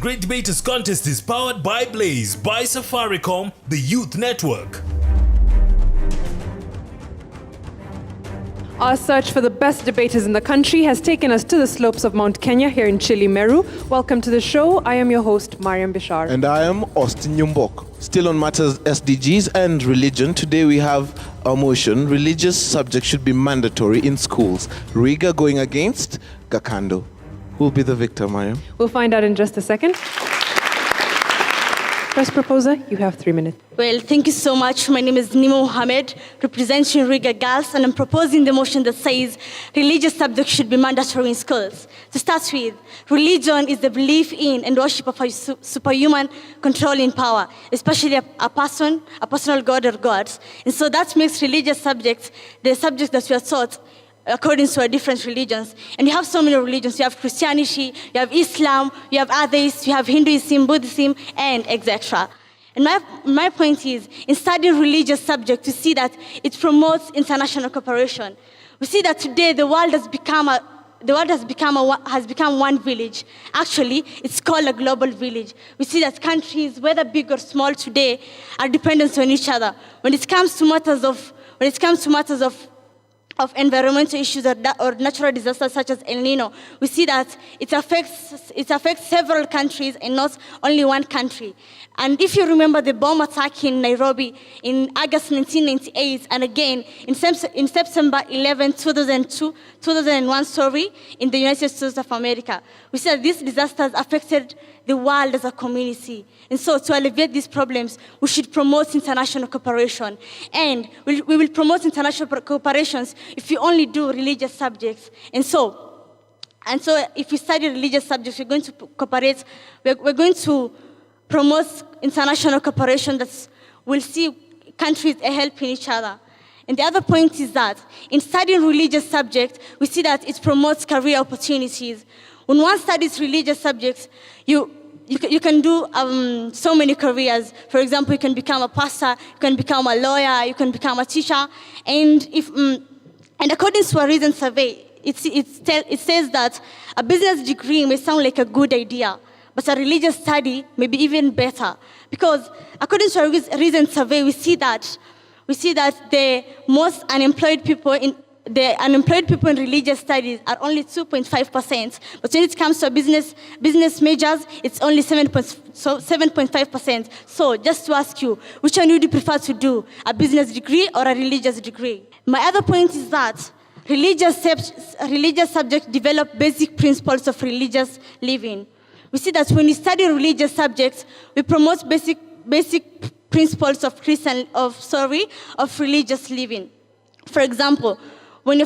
Great Debaters Contest is powered by Blaze, by Safaricom, the Youth Network. Our search for the best debaters in the country has taken us to the slopes of Mount Kenya here in Chile, Meru. Welcome to the show. I am your host, Mariam Bishar. And I am Austin Yumbok. Still on matters SDGs and religion, today we have a motion: religious subjects should be mandatory in schools. Ruiga going against Gakando. Who will be the victor, Mariam? We'll find out in just a second. First proposer, you have 3 minutes. Well, thank you so much. My name is Nima Mohammed, representing Ruiga Girls, and I'm proposing the motion that says religious subjects should be mandatory in schools. To start with, religion is the belief in and worship of a superhuman controlling power, especially a personal God or gods. And so that makes religious subjects the subjects that we are taught according to our different religions. And you have so many religions. You have Christianity, you have Islam, you have others, you have Hinduism, Buddhism, and etc. And my point is, in studying religious subjects, we see that it promotes international cooperation. We see that today the world has become one village. Actually, it's called a global village. We see that countries, whether big or small today, are dependent on each other. When it comes to matters of environmental issues or natural disasters such as El Nino, we see that it affects several countries and not only one country. And if you remember the bomb attack in Nairobi in August 1998, and again in September 11, 2001, in the United States of America, we see that these disasters affected the world as a community. And so to alleviate these problems, we should promote international cooperation. And we will promote international cooperations if we only do religious subjects. And so if we study religious subjects, we're going to cooperate, we're going to promote international cooperation that will see countries helping each other. And the other point is that in studying religious subjects, we see that it promotes career opportunities. When one studies religious subjects, you can do so many careers. For example, you can become a pastor, you can become a lawyer, you can become a teacher. And according to a recent survey, it says that a business degree may sound like a good idea, but a religious study may be even better. Because according to a recent survey, we see that the most unemployed people in religious studies are only 2.5%. But when it comes to business majors, it's only 7.5%. So just to ask you, which one would you prefer to do, a business degree or a religious degree? My other point is that religious subjects develop basic principles of religious living. We see that when we study religious subjects, we promote basic principles of religious living. For example, when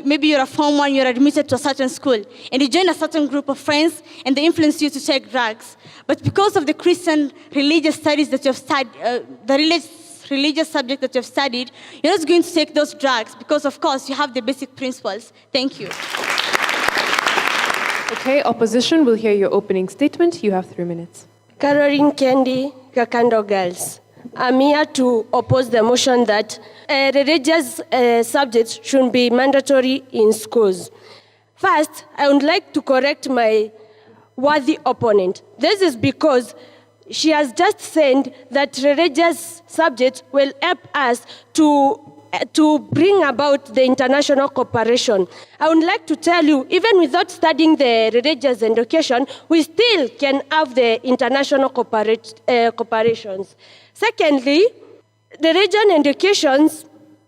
maybe you're a Form 1, you're admitted to a certain school, and you join a certain group of friends, and they influence you to take drugs. But because of the Christian religious studies that you have studied, religious subject that you have studied, you're not going to take those drugs because, of course, you have the basic principles. Thank you. Okay, opposition, we'll hear your opening statement. You have 3 minutes. Caroline Kendi, Gakando Girls. I'm here to oppose the motion that religious subjects should be mandatory in schools. First, I would like to correct my worthy opponent. This is because she has just said that religious subjects will help us to bring about the international cooperation. I would like to tell you, even without studying the religious education, we still can have the international cooperations. Secondly, the religion education,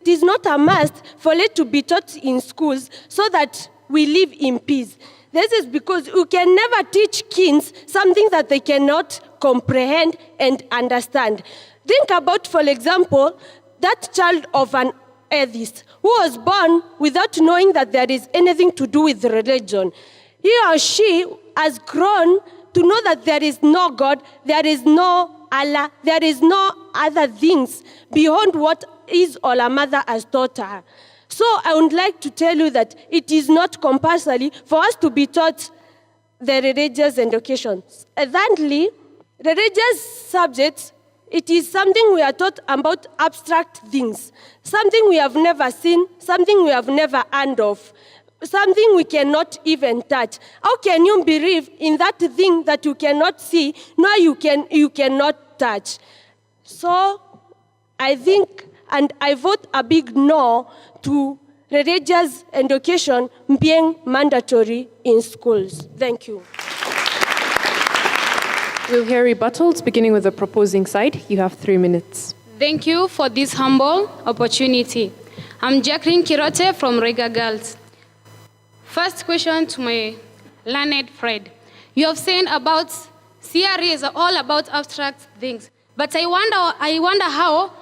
it is not a must for it to be taught in schools so that we live in peace. This is because you can never teach kids something that they cannot comprehend and understand. Think about, for example, that child of an atheist who was born without knowing that there is anything to do with religion. He or she has grown to know that there is no God, there is no Allah, there is no other things beyond what his or her mother has taught her. So I would like to tell you that it is not compulsory for us to be taught the religious education. Thirdly, religious subjects, it is something we are taught about abstract things, something we have never seen, something we have never heard of. something we cannot even touch. How can you believe in that thing that you cannot see, nor you cannot touch? So I think, and I vote a big no to religious education being mandatory in schools. Thank you. We'll hear rebuttals, beginning with the proposing side. You have 3 minutes. Thank you for this humble opportunity. I'm Jacqueline Kirote from Ruiga Girls. First question to my learned friend. You have said about CRE is all about abstract things, but I wonder how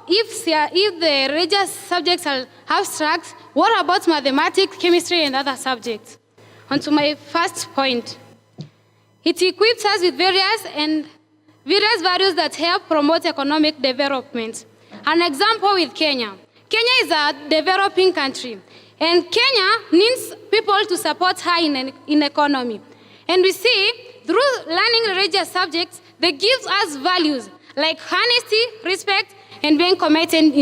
if the religious subjects are abstract, what about mathematics, chemistry, and other subjects? On to my first point. It equips us with various values that help promote economic development. An example with Kenya. Kenya is a developing country, and Kenya needs people to support her in economy. And we see, through learning religious subjects, they give us values like honesty, respect, and being committed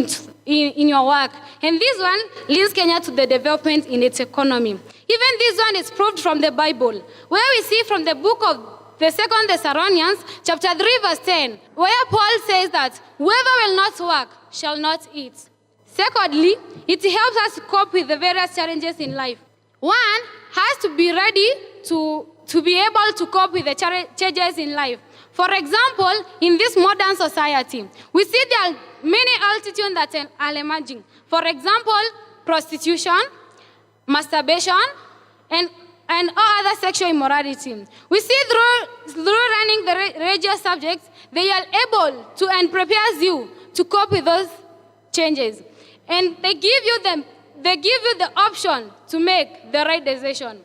in your work. And this one leads Kenya to the development in its economy. Even this one is proved from the Bible, where we see from the book of the 2 Thessalonians, chapter 3, verse 10, where Paul says that whoever will not work shall not eat. Secondly, it helps us to cope with the various challenges in life. One has to be ready to be able to cope with the changes in life. For example, in this modern society, we see there are many altitudes that are emerging. For example, prostitution, masturbation, and all other sexual immorality. We see through learning the religious subjects, they are able to and prepares you to cope with those changes. And they give you the option to make the right decision.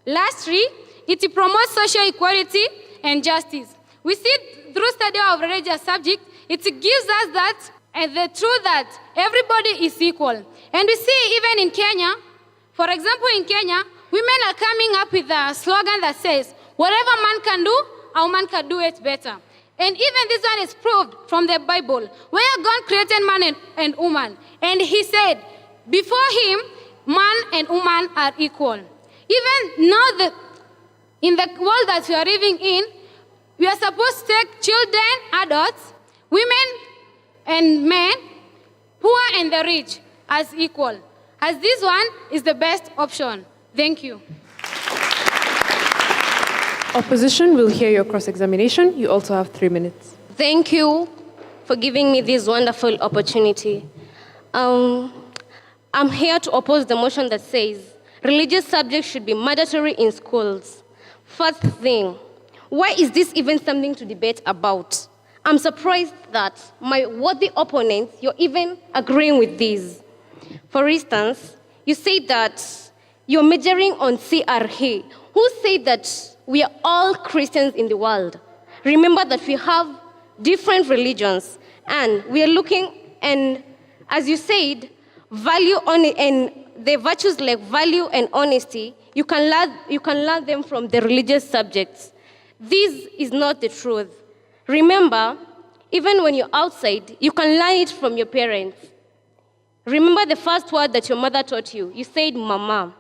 Lastly, it promotes social equality and justice. We see through study of religious subject, it gives us that and the truth that everybody is equal. And we see even in Kenya, for example, in Kenya, women are coming up with a slogan that says, whatever man can do, a woman can do it better. And even this one is proved from the Bible, where God created man and woman. And he said, before him, man and woman are equal. Even now, in the world that we are living in, we are supposed to take children, adults, women and men, poor and the rich, as equal. As this one is the best option. Thank you. Opposition will hear your cross-examination. You also have 3 minutes. Thank you for giving me this wonderful opportunity. I'm here to oppose the motion that says religious subjects should be mandatory in schools. First thing, why is this even something to debate about? I'm surprised that my worthy opponents, you're even agreeing with these. For instance, you say that you're majoring on CRE. Who said that we are all Christians in the world? Remember that we have different religions, and we are looking, and as you said, value on and the virtues like value and honesty, you can learn them from the religious subjects. This is not the truth. Remember, even when you're outside, you can learn it from your parents. Remember the first word that your mother taught you. You said, Mama.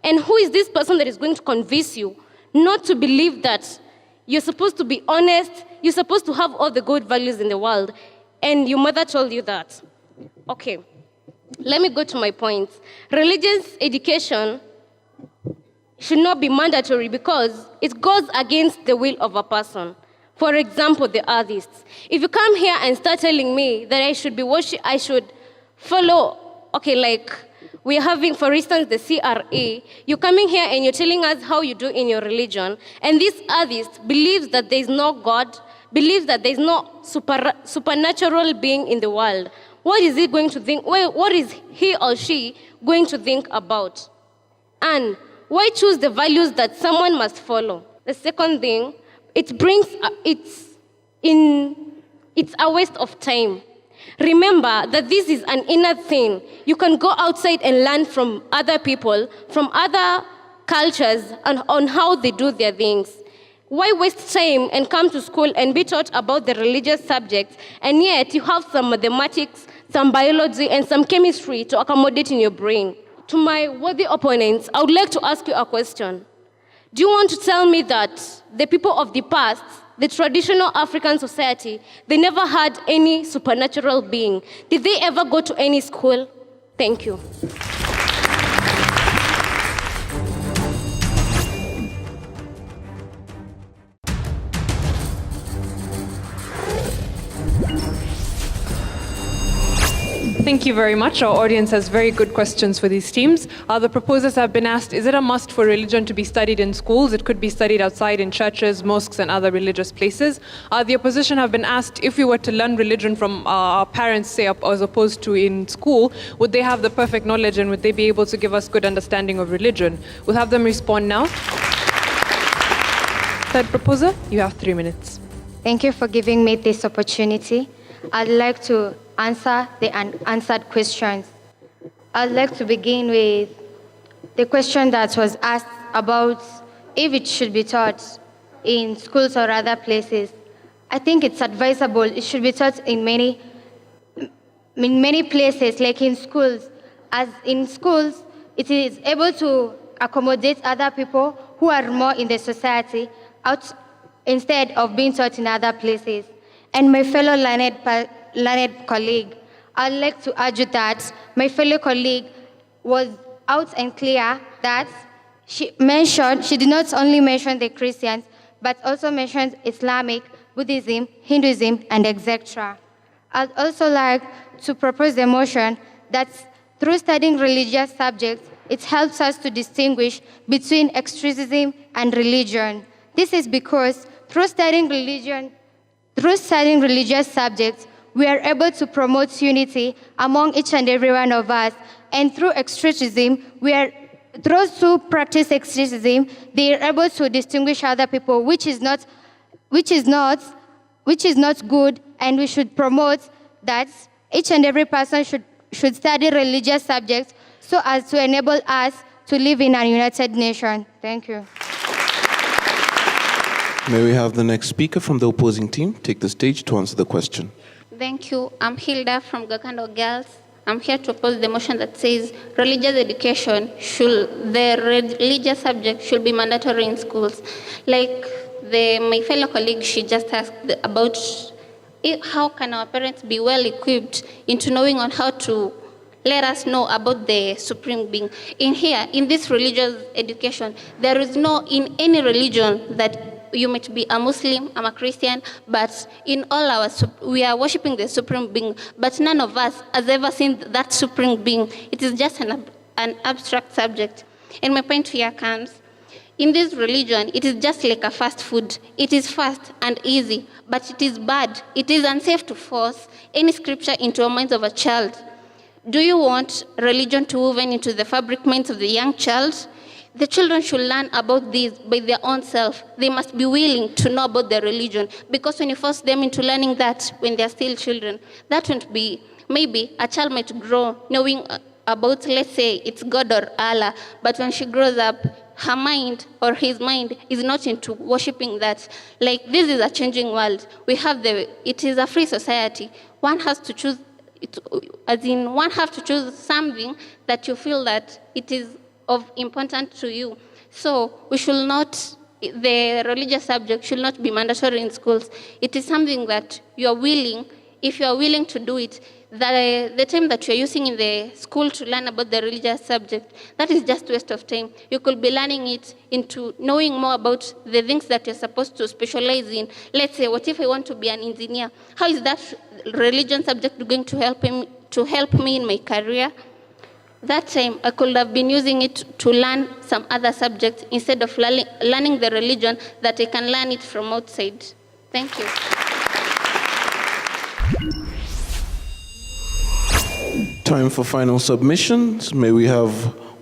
And who is this person that is going to convince you not to believe that you're supposed to be honest, you're supposed to have all the good values in the world, and your mother told you that? Okay, let me go to my points. Religious education should not be mandatory because it goes against the will of a person. For example, the atheists. If you come here and start telling me that I should follow, okay, like we're having, for instance, the CRE, you're coming here and you're telling us how you do in your religion, and this atheist believes that there is no God, believes that there is no supernatural being in the world. What is he going to think? What is he or she going to think about? And why choose the values that someone must follow? The second thing, it's a waste of time. Remember that this is an inner thing. You can go outside and learn from other people, from other cultures, on how they do their things. Why waste time and come to school and be taught about the religious subjects, and yet you have some mathematics, some biology, and some chemistry to accommodate in your brain? to my worthy opponents, I would like to ask you a question. Do you want to tell me that the people of the past, the traditional African society, they never had any supernatural being? Did they ever go to any school? Thank you. Thank you very much. Our audience has very good questions for these teams. The proposers have been asked, is it a must for religion to be studied in schools? It could be studied outside in churches, mosques, and other religious places. The opposition have been asked, if we were to learn religion from our parents, say, as opposed to in school, would they have the perfect knowledge and would they be able to give us good understanding of religion? We'll have them respond now. Third proposer, you have 3 minutes. Thank you for giving me this opportunity. I'd like to answer the unanswered questions. I'd like to begin with the question that was asked about if it should be taught in schools or other places. I think it's advisable. It should be taught in many places, like in schools. As in schools, it is able to accommodate other people who are more in the society instead of being taught in other places. And my fellow learned colleague, I'd like to argue that my fellow colleague was out and clear that she did not only mention the Christians, but also mentioned Islamic, Buddhism, Hinduism, and etc. I'd also like to propose the motion that through studying religious subjects, it helps us to distinguish between extremism and religion. This is because through studying religious subjects, we are able to promote unity among each and every one of us. And through extremism, those who practice extremism, they are able to distinguish other people, which is not good, and we should promote that each and every person should study religious subjects so as to enable us to live in a united nation. Thank you. May we have the next speaker from the opposing team take the stage to answer the question. Thank you. I'm Hilda from Gakando Girls. I'm here to oppose the motion that says religious education the religious subject should be mandatory in schools. Like my fellow colleague, she just asked about how can our parents be well equipped into knowing on how to let us know about the supreme being. In this religious education, there is no, in any religion that you might be a Muslim, I'm a Christian, but in all we are worshiping the supreme being, but none of us has ever seen that supreme being. It is just an abstract subject. And my point here comes, in this religion, it is just like a fast food. It is fast and easy, but it is bad. It is unsafe to force any scripture into the minds of a child. Do you want religion to move into the fabric minds of the young child? The children should learn about this by their own self. They must be willing to know about their religion, because when you force them into learning that when they're still children, that won't be, maybe a child might grow knowing about, let's say, it's God or Allah, but when she grows up, her mind or his mind is not into worshiping that. Like, this is a changing world. It is a free society. One has to choose, one has to choose something that you feel that it is of importance to you. So the religious subject should not be mandatory in schools. It is something that you are willing, if you are willing to do it, the time that you are using in the school to learn about the religious subject, that is just waste of time. You could be learning it into knowing more about the things that you're supposed to specialize in. Let's say, what if I want to be an engineer? How is that religion subject going to help me in my career? That time, I could have been using it to learn some other subjects instead of learning the religion that I can learn it from outside. Thank you. Time for final submissions. May we have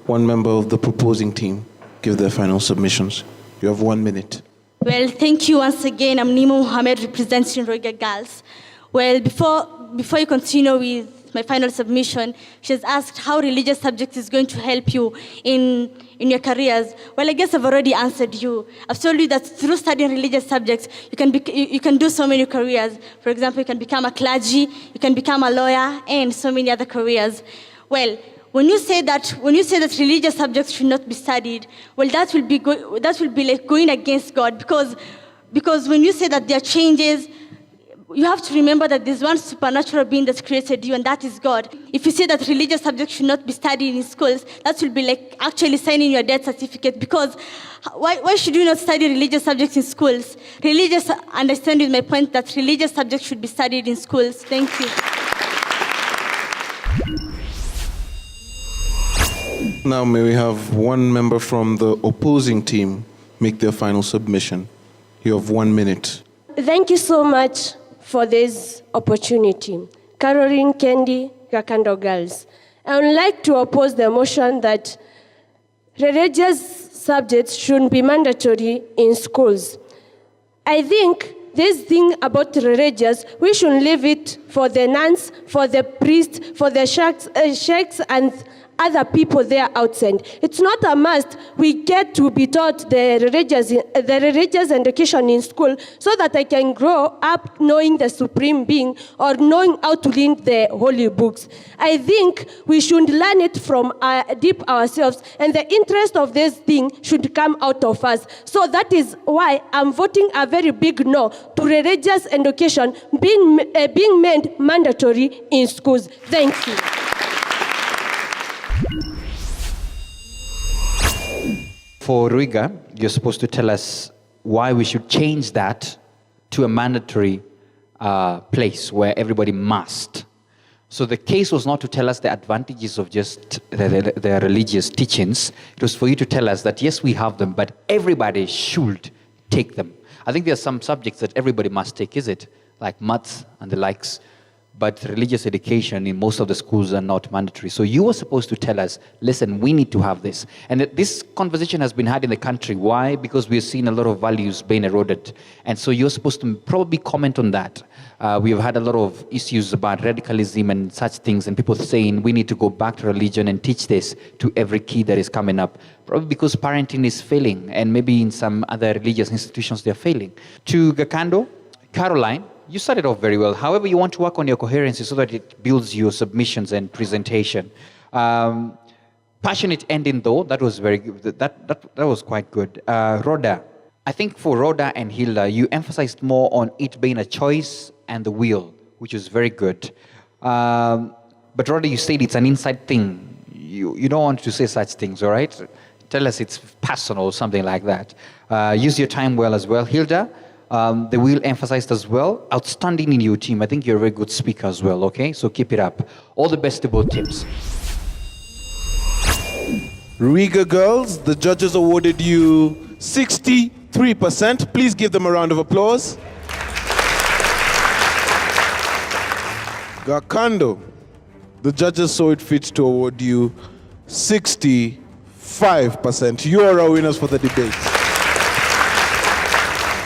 one member of the proposing team give their final submissions. You have 1 minute. Well, thank you once again. I'm Nima Mohammed, representing Ruiga Girls. Well, before you continue with my final submission, she has asked how religious subject is going to help you in your careers. Well, I guess I've already answered you. I've told you that through studying religious subjects, you can do so many careers. For example, you can become a clergy, you can become a lawyer, and so many other careers. Well, when you say that religious subjects should not be studied, well, that will be like going against God, because when you say that there are changes, you have to remember that there's one supernatural being that created you, and that is God. If you say that religious subjects should not be studied in schools, that will be like actually signing your death certificate, because why should you not study religious subjects in schools? Understand with my point that religious subjects should be studied in schools. Thank you. Now may we have one member from the opposing team make their final submission. You have 1 minute. Thank you so much for this opportunity. Caroline Kendi, Gakando Girls. I would like to oppose the motion that religious subjects should be mandatory in schools. I think this thing about religious, we should leave it for the nuns, for the priests, for the sheikhs and other people there outside. It's not a must we get to be taught the religious education in school so that I can grow up knowing the supreme being or knowing how to read the holy books. I think we should learn it from deep ourselves, and the interest of this thing should come out of us. So that is why I'm voting a very big no to religious education being made mandatory in schools. Thank you. For Ruiga, you're supposed to tell us why we should change that to a mandatory place where everybody must. So the case was not to tell us the advantages of just the religious teachings. It was for you to tell us that yes, we have them, but everybody should take them. I think there are some subjects that everybody must take, is it? Like maths and the likes. But religious education in most of the schools are not mandatory. So you were supposed to tell us, listen, we need to have this. And this conversation has been had in the country. Why? Because we've seen a lot of values being eroded. And so you're supposed to probably comment on that. We've had a lot of issues about radicalism and such things, and people saying we need to go back to religion and teach this to every kid that is coming up. Probably because parenting is failing, and maybe in some other religious institutions they're failing. To Gakando, Caroline, you started off very well. However, you want to work on your coherency so that it builds your submissions and presentation. Passionate ending, though, that was very good. That was quite good. Rhoda, I think for Rhoda and Hilda, you emphasized more on it being a choice and the will, which is very good. But Rhoda, you said it's an inside thing. You don't want to say such things, all right? Tell us it's personal or something like that. Use your time well as well. Hilda, the will emphasized as well. Outstanding in your team. I think you're a very good speaker as well, okay? So keep it up. All the best to both teams. Ruiga girls, the judges awarded you 63%. Please give them a round of applause. Gakando, the judges saw it fit to award you 65%. You are our winners for the debate.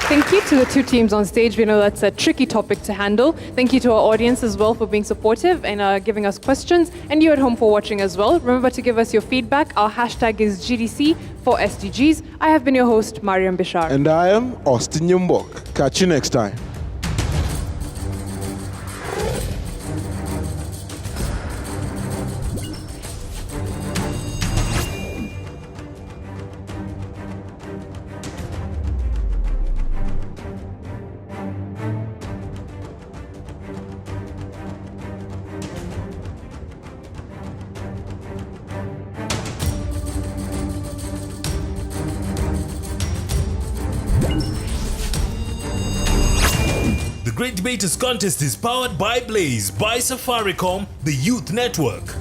Thank you to the two teams on stage. We know that's a tricky topic to handle. Thank you to our audience as well for being supportive and giving us questions, and you at home for watching as well. Remember to give us your feedback. Our hashtag is GDC for SDGs. I have been your host, Mariam Bishar. And I am Austin Yumbok. Catch you next time. The Great Debaters Contest is powered by Blaze, by Safaricom, the Youth Network.